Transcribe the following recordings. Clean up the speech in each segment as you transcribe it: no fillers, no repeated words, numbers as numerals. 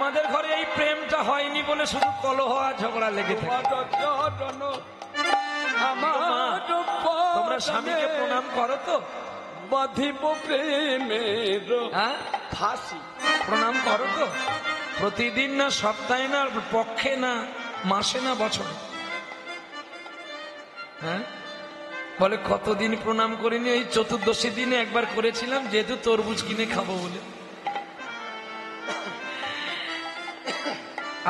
আমাদের ঘরে এই প্রেমটা হয়নি বলে শুধু কলহ আর ঝগড়া লেগে থাকে। তোমরা স্বামীকে প্রণাম করো তো? বাঁধিব প্রেমের ফাঁসি। প্রণাম করো তো? প্রতিদিন না, সপ্তাহে না, পক্ষে না, মাসে না, বছরে? হ্যাঁ, বলে কতদিন প্রণাম করিনি, এই চতুর্দশী দিনে একবার করেছিলাম, যেহেতু তরমুজ কিনে খাবো বলে।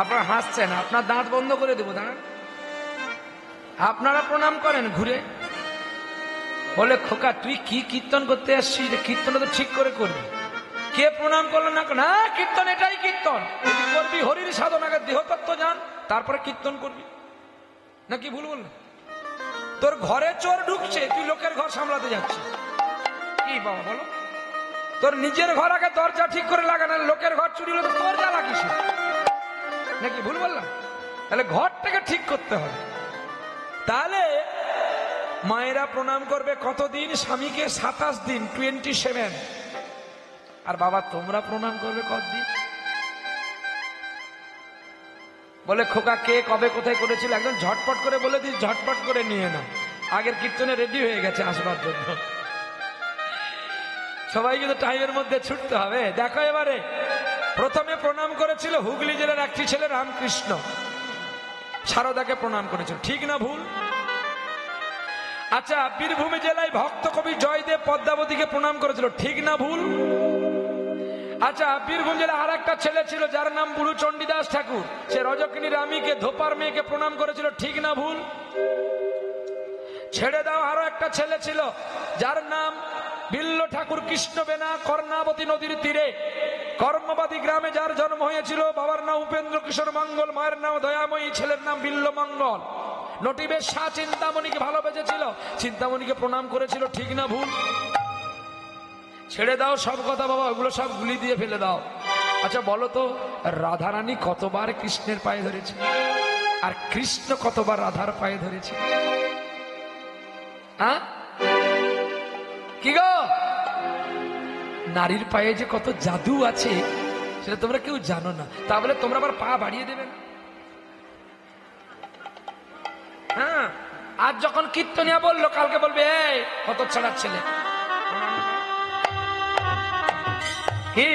আপনারা হাসছেন, আপনার দাঁত বন্ধ করে দেবো, দাঁড়ান। আপনারা প্রণাম করেন ঘুরে, বলে খোকা তুই কি কীর্তন করতে আসছিস, কীর্তনটা তো ঠিক করে করবি। কে প্রণাম করলো না, না কীর্তন এটাই কীর্তন, করবি হরির সাধনাকে দেহতত্ত্ব জান, তারপরে কীর্তন করবি। নাকি ভুল বললো? তোর ঘরে চোর ঢুকছে, তুই লোকের ঘর সামলাতে যাচ্ছিস, কি বাবা বলো? তোর নিজের ঘর আগে দরজা ঠিক করে লাগা, না লোকের ঘর চুরি হলো তোর জ্বালা কিসে? নাকি ভুল বললাম? তাহলে ঘরটাকে ঠিক করতে হবে। তাহলে মায়েরা প্রণাম করবে কতদিন? স্বামীকে 27 দিন, 27। আর বাবা তোমরা প্রণাম করবে কতদিন? বলে খোকা কে কবে কোথায় করেছিল, একদম ঝটপট করে বলে দিস, ঝটপট করে নিয়ে না, আগের কীর্তনে রেডি হয়ে গেছে আসবার জন্য। সবাই কিন্তু টাইমের মধ্যে ছুটতে হবে। দেখো এবারে প্রথমে প্রণাম করেছিল হুগলি জেলার একটি ছেলে রামকৃষ্ণ, সারদাকে প্রণাম করেছিল, ঠিক না ভুল? আচ্ছা, বীরভূম জেলায় ভক্ত কবি জয়দেব পদ্মাবতীকে প্রণাম করেছিল, ঠিক না ভুল? আচ্ছা, বীরভূম জেলায় আর একটা ছেলে ছিল যার নাম বুড়ু চণ্ডীদাস ঠাকুর, সে রজকিনী রামীকে, ধোপার মেয়েকে প্রণাম করেছিল, ঠিক না ভুল? ছেড়ে দাও, আরো একটা ছেলে ছিল যার নাম বিল্ল ঠাকুর কৃষ্ণ বেনা, কর্ণাবতী নদীর তীরে কর্মবাদী গ্রামে যার জন্ম হয়েছিল। বাবার নাম উপেন্দ্র কিশোর মঙ্গল, মায়ের নাম দয়াময়ী, ছেলের নাম বিল্ল মঙ্গল। নটিবেশ শাহ চিন্তামণিকে ভালোবেসেছিল, চিন্তামণিকে প্রণাম করেছিল, ঠিক না ভুল? ছেড়ে দাও সব কথা বাবা, ওগুলো সব গুলি দিয়ে ফেলে দাও। আচ্ছা বলো তো, রাধারানী কতবার কৃষ্ণের পায়ে ধরেছে, আর কৃষ্ণ কতবার রাধার পায়ে ধরেছে? হ্যাঁ কি গো, নারীর পায়ে যে কত জাদু আছে সেটা তোমরা কেউ জানো না, তা বলে তোমরা আবার পা বাড়িয়ে দেবে না? হ্যাঁ, আজ যখন কীর্তনিয়া বললো, কালকে বলবে এই কত ছাড়ার ছেলে। কি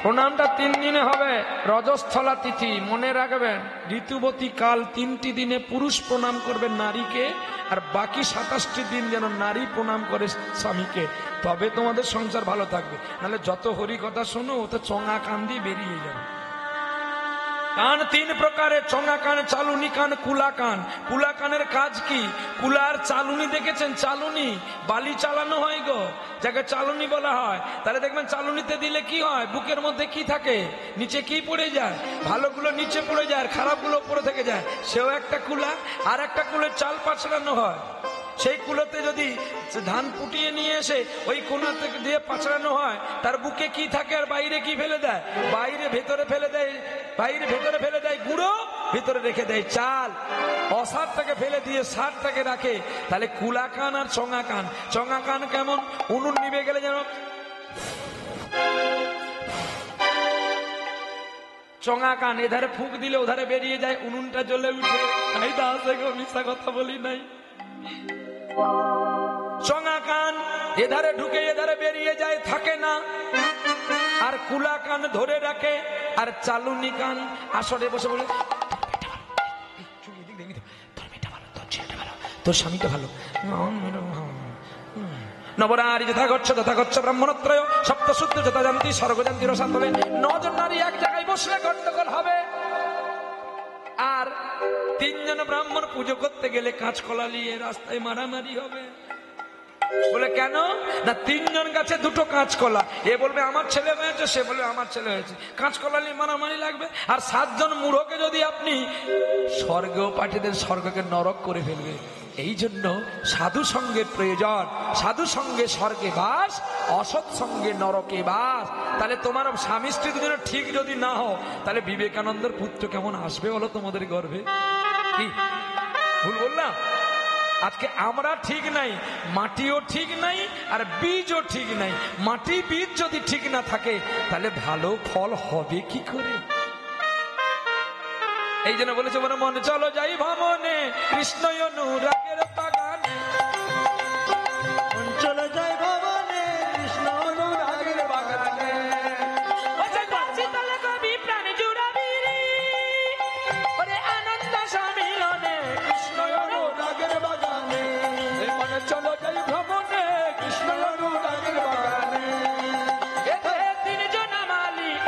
প্রণামটা 3 দিনে হবে, রজস্থলা তিথি মনে রাখবেন, ঋতুবতী কাল 3টি দিনে পুরুষ প্রণাম করবে নারীকে, আর বাকি 27টি দিন যেন নারী প্রণাম করে স্বামীকে, তবে তোমাদের সংসার ভালো থাকবে। নাহলে যত হরি কথা শোনো, ও তো চঙা কান দিয়ে বেরিয়ে যাবে। কান 3 প্রকারের, চঙা কান, চালুনি কান, কুলা কান। কুলা কানের কাজ কি? কুলার চালুনি দেখেছেন? চালুনি বালি চালানো হয় গো, যাকে চালুনি বলা হয়। তাহলে দেখবেন চালুনিতে দিলে কি হয়, বুকের মধ্যে কি থাকে, নিচে কি পড়ে যায়, ভালোগুলো নিচে পড়ে যায়, আর খারাপগুলো উপরে থেকে যায়, সেও একটা কুলা। আর একটা কুলের চাল পাছড়ানো হয়, সেই কুলোতে যদি ধান পুটিয়ে নিয়ে এসে ওই কোনা থেকে দিয়ে পাছড়ানো হয়, তার বুকে কি থাকে আর বাইরে কি ফেলে দেয়? বাইরে ভেতরে ফেলে দেয়, বাইরে ভেতরে ফেলে দেয় গুঁড়ো, ভিতরে রেখে দেয় চাল। অসারটাকে ফেলে দিয়ে সারটাকে রাখে। তাহলে কুলা কান আর চঙা কান। চঙা কান কেমন? উনুন নিভে গেলে যেন চঙা কান, এধারে ফুঁক দিলে ওধারে বেরিয়ে যায়, উনুনটা জ্বলে উঠে। মিথ্যা কথা বলি নাই। চঙা কান এধারে ঢুকে এধারে বেরিয়ে যায়, থাকে না। আর কুলা কান ধরে রাখে। আর চালুনি কান আসরে বসে বলে তোর স্বামীটা ভালো, নবনারী যথা গচ্ছ তথা গচ্ছ ব্রাহ্মণত্রয় সপ্তসূত্র যথা জানতি স্বর্গজান্তি রসাতলে। 9 জন নারী এক জায়গায় বসলে গন্ডগোল হবে। আর 3 জন ব্রাহ্মণ পুজো করতে গেলে কাঁচকলা নিয়ে রাস্তায় মারামারি হবে। বলে কেন না, 3 জন গাছে 2টো কাঁচকলা, এ বলবে আমার ছেলে হয়েছে, সে বলবে আমার ছেলে হয়েছে, কাঁচকলা নিয়ে মারামারি লাগবে। আর 7 জন মূঢ়কে যদি আপনি স্বর্গেও পাঠিয়ে দেন, স্বর্গকে নরক করে ফেলবে। এই জন্য সাধু সঙ্গের প্রয়োজন। সাধু সঙ্গে স্বর্গে বাস, অসৎ সঙ্গে নরকে বাস। তাহলে তোমার স্বামী স্ত্রী দুজনে ঠিক যদি না হও, তাহলে বিবেকানন্দের পুত্র কেমন আসবে বলো তোমাদের গর্ভে? কি ভুল বললাম? আজকে আমরা ঠিক নাই, মাটিও ঠিক নাই, আর বীজও ঠিক নাই। মাটি বীজ যদি ঠিক না থাকে, তাহলে ভালো ফল হবে কি করে? এই জন্য বলেছে বলে মন চলো যাই ভ্রমণে কৃষ্ণ অনুরাগের বাগানে। মন চলে যায় ভবনে কৃষ্ণ অনুরাগের বাগানে। কবি প্রাণ জুড়াবি ওরে আনন্দ সম্মিলনে কৃষ্ণ অনুরাগের বাগানে মনে চলো যাই ভ্রমণে কৃষ্ণ অনুরাগের বাগানে। এতে তিনজন মালিক,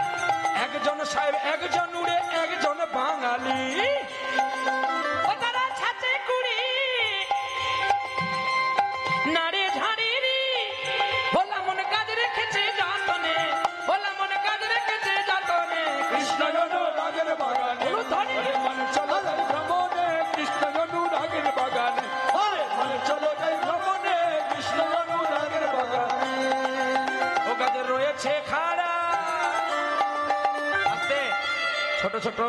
একজন সাহেব, একজন উড়ে, একজন বাঙালি। ও তারা ছাতে কুড়ি নাড়ে ঝাড়িরি ভোলা মন কাজ রেখেছে যতনে, ভোলা মন কাজ রেখেছে যতনে কৃষ্ণ অনুরাগের বাগানে মনে চলো যাই ভ্রমণে কৃষ্ণ অনুরাগের বাগানে। মনে চলো যাই ভ্রমণে কৃষ্ণ অনুরাগের বাগানে। ও কাজে রয়েছে খাড়া আস্তে ছোট ছোট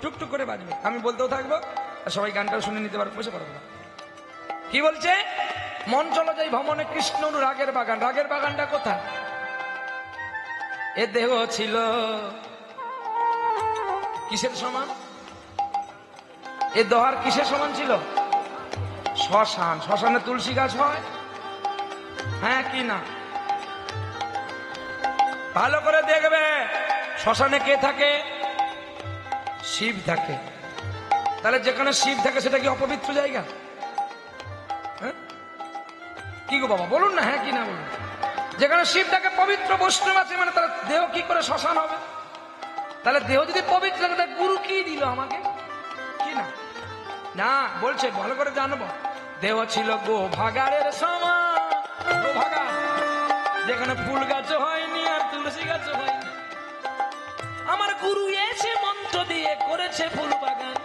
টুকটুক করে বাজবে, আমি বলতেও থাকবো আর সবাই গানটাও শুনে নিতে পারবো, বসে পড়বো। কি বলছে? মন চলো যাই ভ্রমণে কৃষ্ণ রাগের বাগান। রাগের বাগানটা কোথায়? এ দেহ ছিল কিসের সমান? এ দহার কিসের সমান ছিল? শ্মশান। শ্মশানে তুলসী গাছ হয়? হ্যাঁ কি না? ভালো করে দেখবে, শ্মশানে কে থাকে? শিব থাকে। তাহলে যেখানে শিব থাকে সেটা কি অপবিত্র জায়গা? হ্যাঁ কি গো বাবা বলুন না, হ্যাঁ কি না বলুন। যেখানে শিব থাকে পবিত্র বৈষ্ণব আছে, মানে তার দেহ কি করে শ্মশান হবে? তাহলে দেহ যদি পবিত্র থাকে তাহলে গুরু কি দিল আমাকে? কি না না বলছে ভালো করে জানবো। দেহ ছিল গো ভাগাড়ের সমান। গো ভাগা যেখানে ফুল গাছ হয়নি আর তুলসী গাছ হয়নি, আমার গুরু এসে মন্ত্র দিয়ে করেছে ফুল বাগান,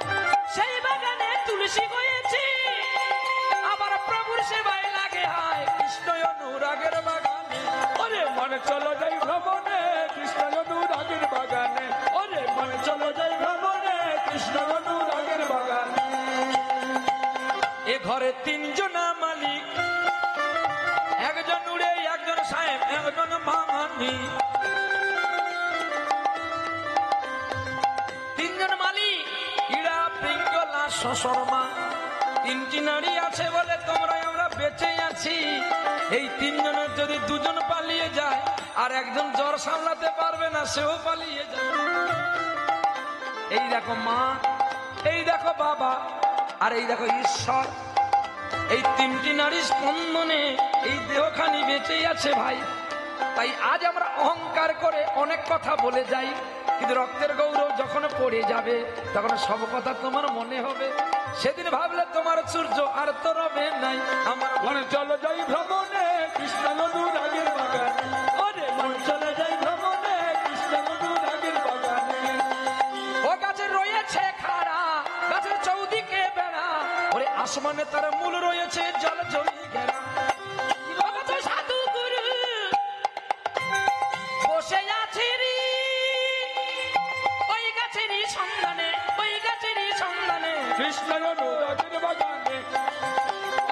সেই বাগানে তুলসী হয়েছে। আবার প্রভুর সেবায় লাগে হয় কৃষ্ণ অনুরাগের বাগানে। ওরে মনে চলো যাই ভ্রমণে কৃষ্ণ অনুরাগের বাগানে। ওরে মনে চলো যাই ভ্রমণে কৃষ্ণ অনুরাগের বাগানে। এ ঘরে তিনজন মালিক, একজন উড়ে, একজন সাহেব, একজন বাঙালি। তিনজন মালিক ইরা পিঙ্গলা শর্মা। তিনটি নারী আছে বলে তোমরা আমরা বেঁচে আছি। এই তিনজনের যদি দুজন পালিয়ে যায় আর একজন জ্বর সামলাতে পারবে না, সেও পালিয়ে যাবে। এই দেখো মা, এই দেখো বাবা, আর এই দেখো ঈশ্বর। এই তিনটি নারী স্পন্দনে এই দেহখানি বেঁচেই আছে ভাই। তাই আজ আমরা অহংকার করে অনেক কথা বলে যাই, কিন্তু রক্তের গৌরব যখন পড়ে যাবে তখন সব কথা তোমার মনে হবে। সেদিন ভাবলে তোমার সূর্য আর তো রবে নাই। আমার মনে চলো যাই ভ্রমণে কৃষ্ণ অনুরাগের বাগানে। ওরে মনে চলো যাই ভ্রমণে কৃষ্ণ অনুরাগের বাগানে। ও গাছে রয়েছে খাড়া, গাছের চৌদিকে বেড়া, ওরে আসমানে তার মূল রয়েছে জল জমি ঘেরা। সাধু গুরু বসে আছে রে ওই গাছেরই সন্ধানে, ওই গাছেরই সন্ধানে কৃষ্ণ অনুরাগের বাগানে।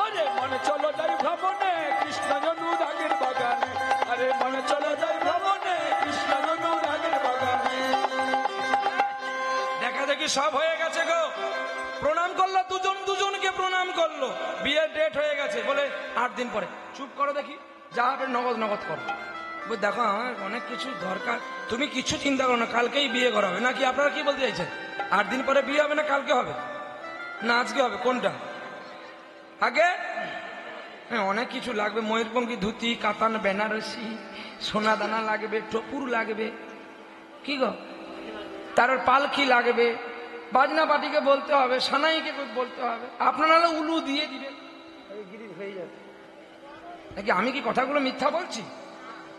ওরে মনে চলো যাই ভ্রমণে কৃষ্ণ অনুরাগের বাগানে। আরে মনে চলো যাই ভ্রমণে কৃষ্ণ অনুরাগের বাগানে। দেখা দেখি সব হয়ে গেছে গো। প্রণাম করলো দুজন, দুজনকে প্রণাম করলো। বিয়ের ডেট হয়ে গেছে বলে 8 দিন পরে। চুপ করো দেখি, যা হবে নগদ নগদ করো। দেখো আমার অনেক কিছু দরকার, তুমি কিছু চিন্তা করো না, কালকেই বিয়ে করা হবে। নাকি আপনারা কি বলতে চাইছেন? 8 দিন পরে বিয়ে হবে না কালকে হবে না আজকে হবে? কোনটা আগে? হ্যাঁ অনেক কিছু লাগবে, ময়ূরপঙ্খী ধুতি, কাতান বেনারসি, সোনা দানা লাগবে, টপুর লাগবে, কি গো তার পালকি লাগবে, বাজনা পাটিকে বলতে হবে, সানাইকে বলতে হবে, আপনারা উলু দিয়ে দিবেন হয়ে যাবে। নাকি আমি কি কথাগুলো মিথ্যা বলছি?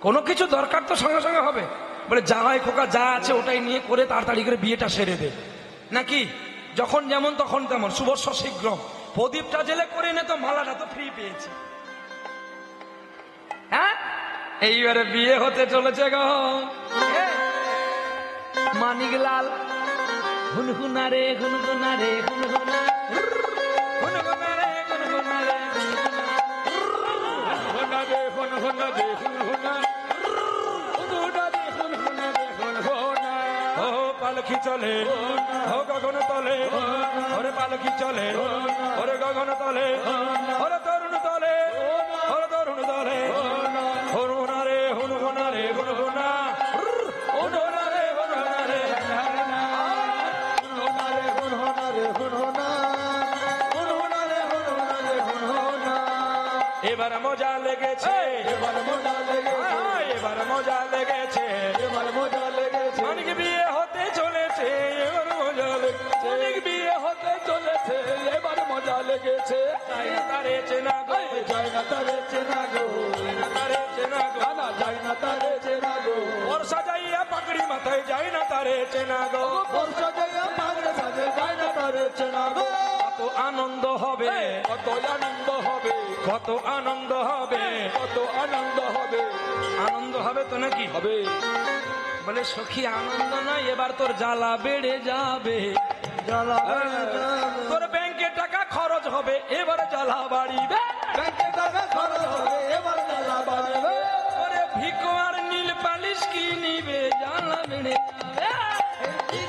কোনো কিছু দরকার তো সঙ্গে সঙ্গে হবে। বলে যা হয় খোকা, যা আছে ওটাই নিয়ে করে তাড়াতাড়ি করে বিয়েটা সেরে দে। নাকি যখন যেমন তখন তেমন, শুভস্য শীঘ্র। প্রদীপটা জেলে করে নে তো, মালাটা তো ফ্রি পেয়েছি। হ্যাঁ এইবারে বিয়ে হতে চলেছে গো। মানিকলাল হুনহুনা রে হুনহুনা রে হুনহুনা, হুনহুনা রে হুনহুনা রে হুনহুনা, হুনহুনা রে হুনহুনা রে হুনহুনা, হুনহুনা রে হুনহুনা রে হুনহুনা। ও পালকি পালকি চলে ও গগন তলে ওরে পালকি চলে ওরে গগন তলে ওরে তরুণ তলে ওরে তরুণ তলে হনুনা রে হনুনা রে হনুনা হনুনা রে হনুনা রে এবার মজা লেগেছে এবার মজা লেগেছে এবার মজা লেগেছে এবার মজা লেগেছে অনেক বিয়ে হতে চলেছে এবার মজা লেগেছে অনেক বিয়ে হতে চলেছে এবার মজা লেগেছে তাই তারে চেনা গো যায় না তারে চেনা গো তারে চেনা গো না যায় না তারে চেনা গো বর্ষা যাইয়া পাকড়ি মাথায় যায় না তারে চেনা গো বর্ষা জয়া পাগড়ে সাজে যায় না তারে চেনা গো কত আনন্দ হবে কত আনন্দ হবে কত আনন্দ হবে কত আনন্দ হবে আনন্দ হবে তো নাকি হবে বলে সখী আনন্দ নয় এবার তোর জ্বালা বেড়ে যাবে তোর ব্যাংকে টাকা খরচ হবে এবার জ্বালা বাড়িবে ব্যাংকে টাকা খরচ হবে এবার জ্বালা বাড়বে ওরে ভিকো আর নীল পালিশ কি নিবে জ্বালা বেড়ে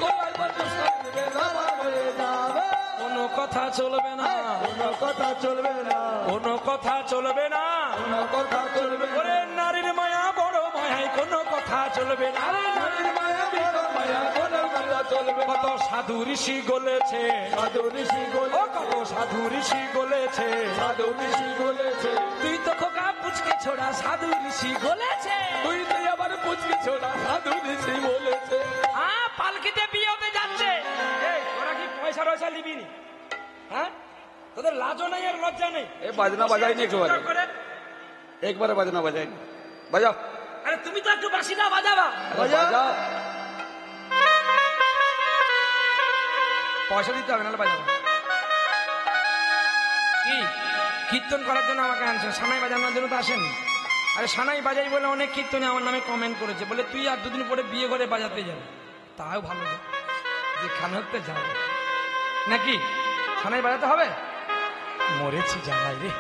গোলার বন্ধু সামনে জ্বালা হয়ে যাবে কোনো কথা চলবে না কোনো কথা চলবে না কোনো কথা চলবে না কোনো কথা চলবে না ওরে নারীর মায়া বড় মায়ায় কোনো কথা চলবে না নারীর মায়া বড় মায়া কোনো কথা চলবে না কত সাধু ঋষি গলেছে সাধু ঋষি ও বলে কত সাধু ঋষি গলেছে সাধু ঋষি বলেছে তুই তো খোকা পুচকে ছোড়া সাধু ঋষি গলেছে তুই তো আবার পুচকি ছোড়া সাধু ঋষি বলেছে পালকিতে বিয়ে হতে যাচ্ছে এই ওরা কি পয়সা টয়সা নিবি নি হ্যাঁ তোদের লাজও নাই আর লজ্জা নেই এ বাজনা বাজাইনি একবারে চিৎকার করে। একবারে বাজনা বাজাইনি বাজাও আরে তুমি তো একটু বাঁশিটা বাজাবা বাজাও পয়সা দিতে হবে নাহলে বাজাবো কি কীর্তন করার জন্য আমাকে আনছে সানাই বাজানোর জন্য তো আসেন আরে সানাই বাজাই বলে অনেক কীর্তনে আমার নামে কমেন্ট করেছে বলে তুই আর দুদিন পরে বিয়ে করে বাজাতে যাবে তাও ভালো যেখানে হতে যাবে নাকি সানাই বাজাতে হবে মরেছি জানাই রে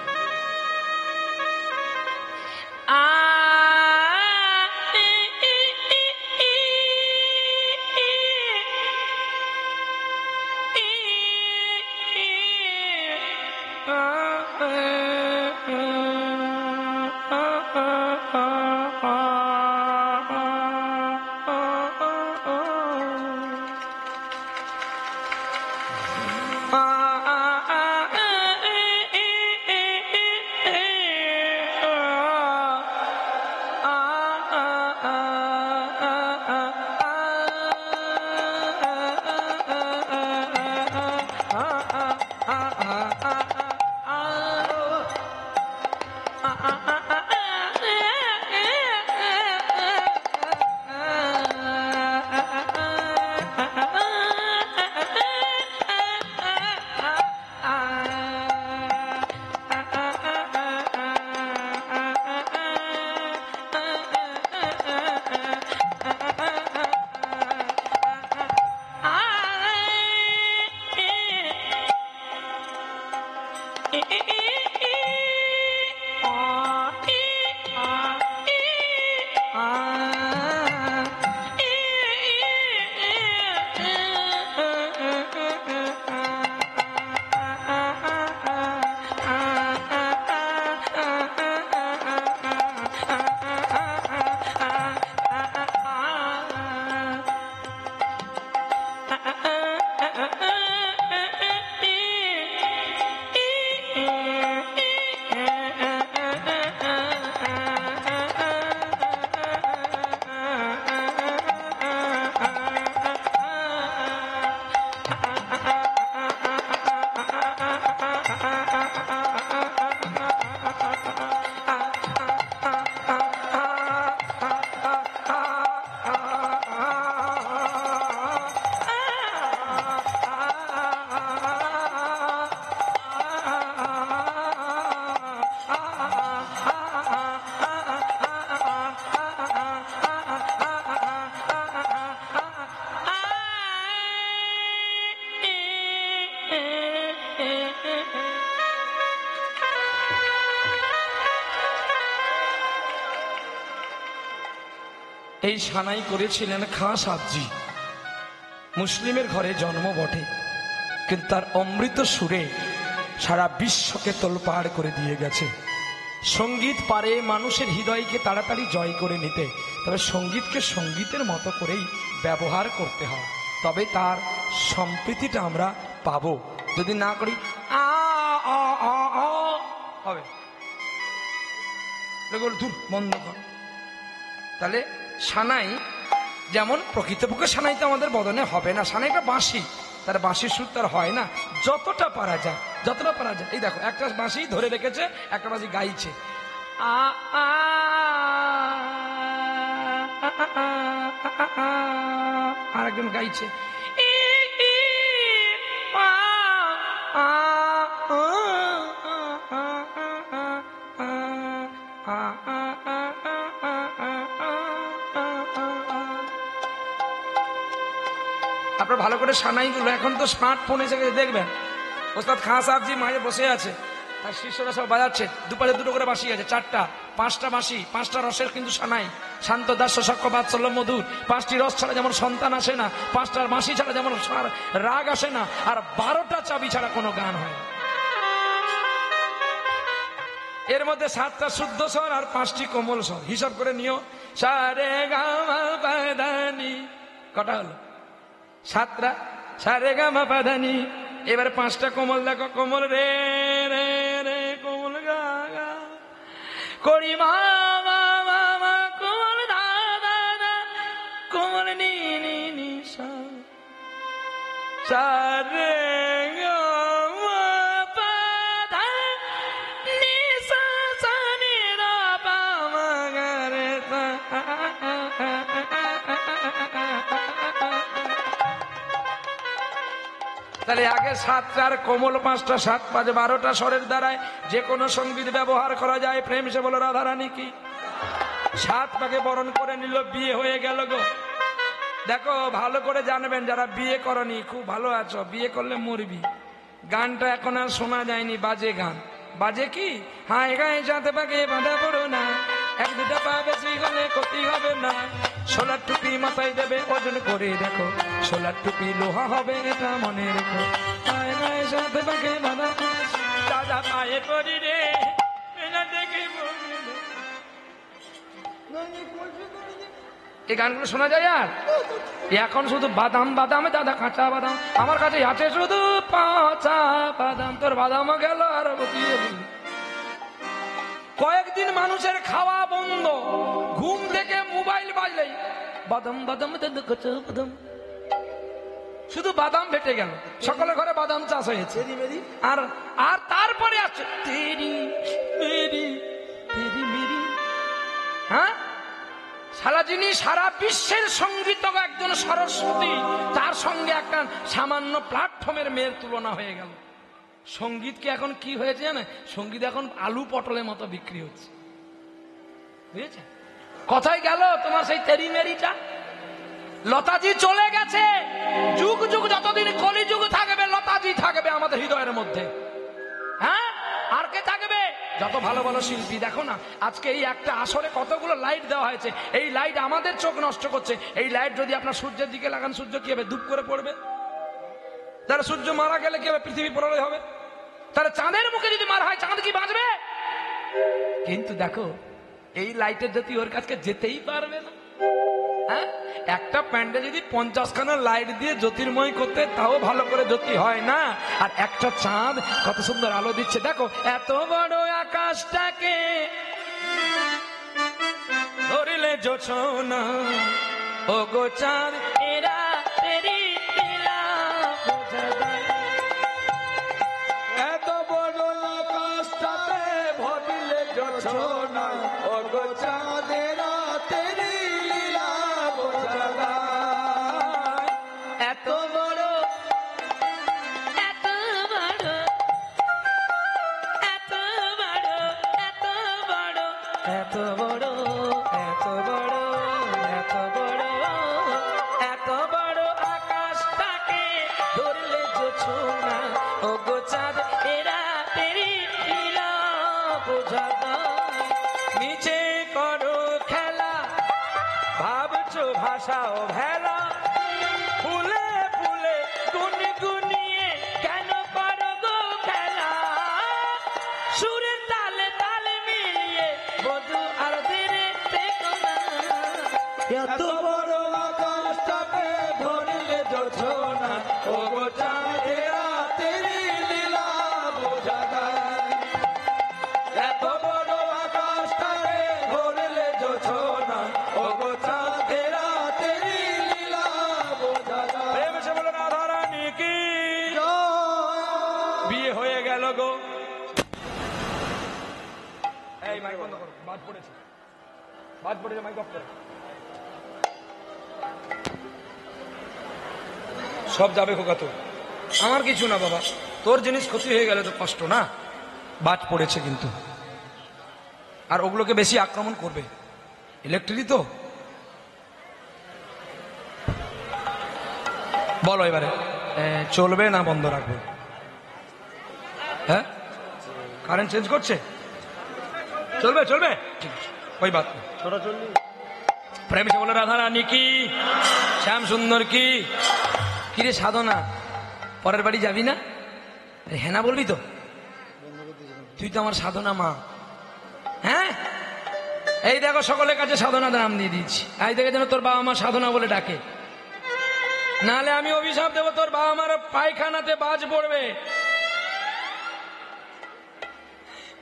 এই সানাই করেছিলেন খাঁ সাবজি মুসলিমের ঘরে জন্ম বটে, কিন্তু তার অমৃত সুরে সারা বিশ্বকে তোলপাড় করে দিয়ে গেছে। সঙ্গীত পারে মানুষের হৃদয়কে তাড়াতাড়ি জয় করে নিতে, তবে সঙ্গীতকে সঙ্গীতের মতো করেই ব্যবহার করতে হয়, তবে তার সম্প্রীতিটা আমরা পাবো। যদি না করি আ আ আ আ হবে, দূর বন্ধ কর। তাহলে সানাই যেমন, প্রকৃতপক্ষে সানাই তো আমাদের বদনে হবে না, সানাইটা বাঁশি, তার বাঁশির সুর তার হয় না, যতটা পারা যায় যতটা পারা যায়। এই দেখো একটা বাঁশি ধরে রেখেছে, একটা বাঁশি গাইছে, আ আ আর একজন গাইছে ই ই আ আ আপনার ভালো করে সানাইগুলো, এখন তো স্মার্টফোন এসে গেছে, দেখবেন ওস্তাদ খাঁ সাহেবজি মাঝে বসে আছে, আর শিষ্যরা সব বাজাচ্ছে, দুপাশে দুটো করে বাঁশি আছে, 4টা 5টা বাঁশি, 5টা রসের কিন্তু সানাই, শান্ত দাস্য সক্ষ বাৎসল্য মধুর, 5টি রস ছাড়া যেমন সন্তান আসে না, 5টার বাঁশি ছাড়া যেমন রাগ আসে না, আর 12টা চাবি ছাড়া কোনো গান হয় না। এর মধ্যে 7টা শুদ্ধ স্বর আর 5টি কোমল স্বর, হিসাব করে নিও, সারে গা মা পা ধা নি, কটা হলো? 7টা, সারে গা মা পা ধা নি। এবার 5টা কোমল দেখো, কোমল রে রে রে, কোমল গা গা, করি মা মা মা মা, কোমল দা দা দা, কোমল নি নি নি সা, সারে গা মা পা ধা নি সা, সা নি রা পা মা গা রে সা। তাহলে আগে 7টার কোমল 5টা, 7 5 12টা স্বরের দ্বারায় যে কোনো সঙ্গীত ব্যবহার করা যায়। প্রেম সে বলো রাধারানী কি, 7 পাকে বরণ করে নিল, বিয়ে হয়ে গেল গো। দেখো ভালো করে জানবেন, যারা বিয়ে করনি খুব ভালো আছো, বিয়ে করলে মরবি। গানটা এখন আর শোনা যায়নি, বাজে গান, বাজে কি, হ্যাঁ গায়ে যাতে পাকে বাঁধা পড়ো না, 1-2টা পা বেশি গলে ক্ষতি হবে না, সোলার টুপি মাথায় দেবে, ওজন করে দেখো, সোলার টুপি লোহা হবে এটা মনে রেখো, গায়ে গায়ে যাতে পাকে বাঁধা, দাদা পায়ে পড়ি রে, দেখে এই গানগুলো শোনা যায়। আর এখন শুধু বাদাম বাদামে দাদা, কাঁচা বাদাম, আমার কাছে আছে শুধু কাঁচা বাদাম, তোর বাদামও গেল আর কয়েকদিন মানুষের খাওয়া বন্ধ, ঘুম থেকে মোবাইল বাজলেই বাদাম বাদাম কাঁচা বাদাম, শুধু বাদাম ভেটে গেল, সকলের ঘরে বাদাম চাষ হয়েছে। আর আর তারপরে আছে তেরি মেরি তেরি মেরি, হ্যাঁ সারা জিনিস, সারা বিশ্বের সঙ্গীত একজন সরস্বতী, তার সঙ্গে একটা সামান্য প্ল্যাটফর্মের মেয়ের তুলনা হয়ে গেল। সঙ্গীতকে এখন কি হয়েছে জানে, সঙ্গীত এখন আলু পটলের মতো বিক্রি হচ্ছে, বুঝেছে? কোথায় গেল তোমার সেই তেরি মেরিটা? লতাজি চলে গেছে, যুগ যুগ যতদিন কলিযুগ থাকবে লতাজি থাকবে আমাদের হৃদয়ের মধ্যে। হ্যাঁ, আর কে থাকবে? যত ভালো ভালো শিল্পী দেখো না, আজকে এই একটা আসরে কতগুলো লাইট দেওয়া হয়েছে, এই লাইট আমাদের চোখ নষ্ট করছে। এই লাইট যদি আপনার সূর্যের দিকে লাগান, সূর্য কি হবে? ধূপ করে পড়বে। তাহলে সূর্য মারা গেলে কি হবে? পৃথিবী প্রলয় হবে। তাহলে চাঁদের মুখে যদি মারা হয়, চাঁদ কি বাঁচবে? কিন্তু দেখো এই লাইটের জ্যোতি ওর কাছে যেতেই পারবে না। হ্যাঁ, একটা প্যান্ডে যদি 50খানা লাইট দিয়ে জ্যোতির্ময় করতে, তাও ভালো করে জ্যোতি হয় না। আর একটা চাঁদ কত সুন্দর আলো দিচ্ছে, দেখো এত বড় আকাশটাকে ধরিলে জোছনা, ও গো চাঁদ এরা তেরি লীলা বোঝা যায়। এত বড় আকাশটাকে ভরিলে জোছনা, ও গো চাঁদেরা তেরি লীলা বোঝা যায়। এত বড় এত বড় এত বড় এত বড় এত বড় এত বড় এত বড় এত বড় আকাশটাকে ধরলে জোছনা, ও গো চাঁদ এরা তেরি লীলা বোঝা যায়। নিচে করো খেলা, ভাবছো ভাষাও ভেলা, ফুলে গো। এই মাইক বন্ধ করো, বাদ পড়েছে, মাইক অফ করো। সব যাবে খোকা তো, আমার কিছু না বাবা, তোর জিনিস ক্ষতি হয়ে গেলে তো কষ্ট না। বাজ পড়েছে কিন্তু, আর ওগুলোকে বেশি আক্রমণ করবে, ইলেকট্রিক তো। বলো এবারে চলবে না বন্ধ রাখবে? হ্যাঁ, কারেন্ট চেঞ্জ করছে, চলবে চলবে, ঠিক আছে, ওই বাত নেই। ছোটা চল্লিশ। প্রেম সে বলে রাধা রানী কি, শ্যাম সুন্দর কি। কিরে সাধনা, পরের বাড়ি যাবি না? হ্যাঁ না বলবি তো, তুই তো আমার সাধনা মা। হ্যাঁ, এই দেখো সকলের কাছে সাধনা নাম দিয়ে দিচ্ছি, আজ থেকে যেন তোর বাবা মা সাধনা বলে ডাকে, নাহলে আমি অভিশাপ দেবো, তোর বাবা মার পায়খানাতে বাজ পড়বে।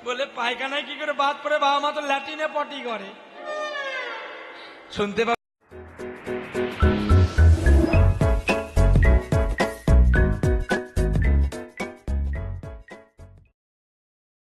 বলে পায়খানায় কি করে বাদ পড়ে, বাবা মা তো ল্যাটিনে পটি করে, শুনতে